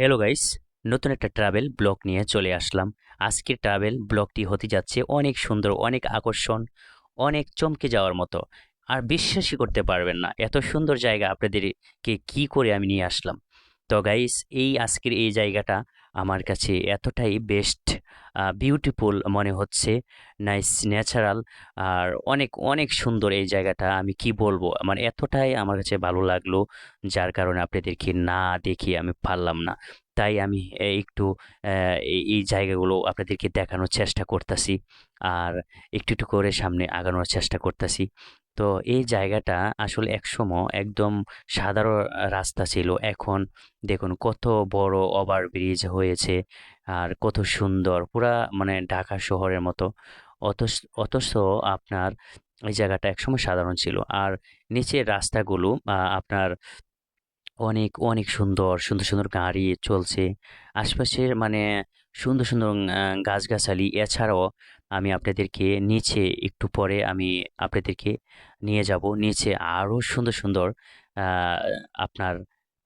Hello guys, নতুন একটা travel blog নিয়ে চলে আসলাম। আজকের ট্রাভেল ব্লগটি হতে যাচ্ছে অনেক সুন্দর, অনেক আকর্ষণ, অনেক চমকে যাওয়ার মতো। আর বিশ্বাসই করতে পারবেন না, এত সুন্দর জায়গা আপনাদেরকে কি করে আমি নিয়ে আসলাম। তো গাইস, আজকের এই জায়গাটা আমার কাছে এতটাই বেস্ট, বিউটিফুল মনে হচ্ছে, নাইস, ন্যাচারাল, আর অনেক অনেক সুন্দর এই জায়গাটা। আমি কি বলবো, মানে এতটাই আমার কাছে ভালো লাগলো, যার কারণে আপনাদেরকে না দেখিয়ে আমি পারলাম না। তাই আমি একটু এই জায়গাগুলো আপনাদেরকে দেখানোর চেষ্টা করতেছি, আর একটু একটু করে সামনে আগানোর চেষ্টা করতেছি। তো এই জায়গাটা আসলে একসময় একদম সাধারণ রাস্তা ছিল, এখন দেখুন কত বড় ওভারব্রিজ হয়েছে, আর কত সুন্দর, পুরা মানে ঢাকা শহরের মতো। অথচ অথচ আপনার এই জায়গাটা একসময় সাধারণ ছিল। আর নিচের রাস্তাগুলো আপনার অনেক, অনেক সুন্দর, সুন্দর, সুন্দর গাড়ি চলছে। আশপাশের মানে সুন্দর, সুন্দর গাছগাছালি। এছাড়াও আমি আপনাদেরকে নিচে একটু পরে আমি আপনাদেরকে নিয়ে যাব। নিচে আরো সুন্দর, সুন্দর আ আপনার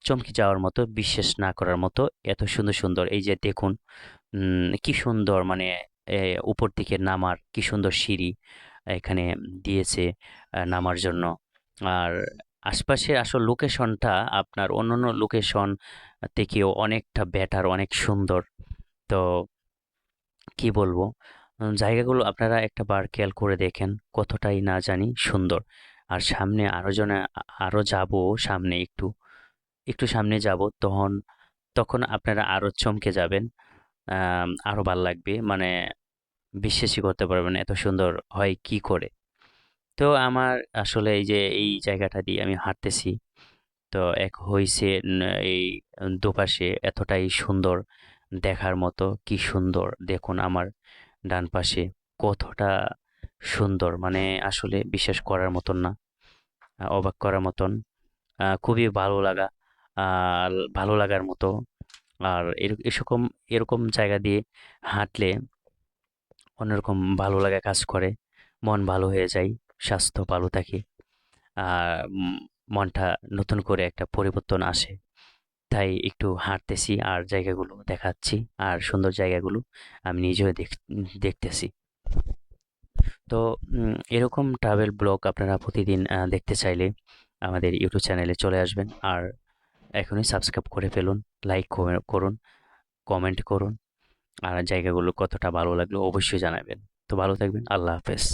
চমকে যাওয়ার মতো, বিশ্বাস না করার মতো এত সুন্দর, সুন্দর এই যে দেখুন, কি সুন্দর মানে এ উপর দিকে নামার কি সুন্দর সিঁড়ি এখানে দিয়েছে নামার জন্য। আর আশপাশের আসল লোকেশনটা আপনার অন্যান্য লোকেশন থেকেও অনেকটা বেটার, অনেক সুন্দর। তো কি বলবো, জায়গাগুলো আপনারা একটা বার খেয়াল করে দেখেন, কতটাই না জানি সুন্দর। আর সামনে আরো যাব, সামনে একটু, একটু সামনে যাব, তখন আপনারা আরো চমকে যাবেন। আরো ভাল লাগবে। মানে বিশ্বাসই করতে পারবেন না এত সুন্দর হয় কি করে। তো আমার আসলে এই যে এই জায়গাটা দিয়ে আমি হাঁটতেছি, তো এক হইছে এই দুপাশে এতটাই সুন্দর, দেখার মতো, কি সুন্দর দেখুন আমার ডান পাশে কতটা সুন্দর, মানে আসলে বিশ্বাস করার মতন না, অবাক করার মতন, খুবই ভালো লাগা, আর ভালো লাগার মতো। আর এরকম এরকম জায়গা দিয়ে হাঁটলে অন্যরকম ভালো লাগা কাজ করে, মন ভালো হয়ে যায়, স্বাস্থ্য ভালো থাকে, আর মনটা নতুন করে একটা পরিবর্তন আসে। তাই একটু হাঁটতেছি আর জায়গাগুলো দেখাচ্ছি, আর সুন্দর জায়গাগুলো আমি নিজেও দেখতেছি। তো এরকম ট্রাভেল ব্লগ আপনারা প্রতিদিন দেখতে চাইলে আমাদের ইউটিউব চ্যানেলে চলে আসবেন, আর এখনই সাবস্ক্রাইব করে ফেলুন, লাইক করুন, কমেন্ট করুন, আর জায়গাগুলো কতটা ভালো লাগলো অবশ্যই জানাবেন। তো ভালো থাকবেন, আল্লাহ হাফেজ।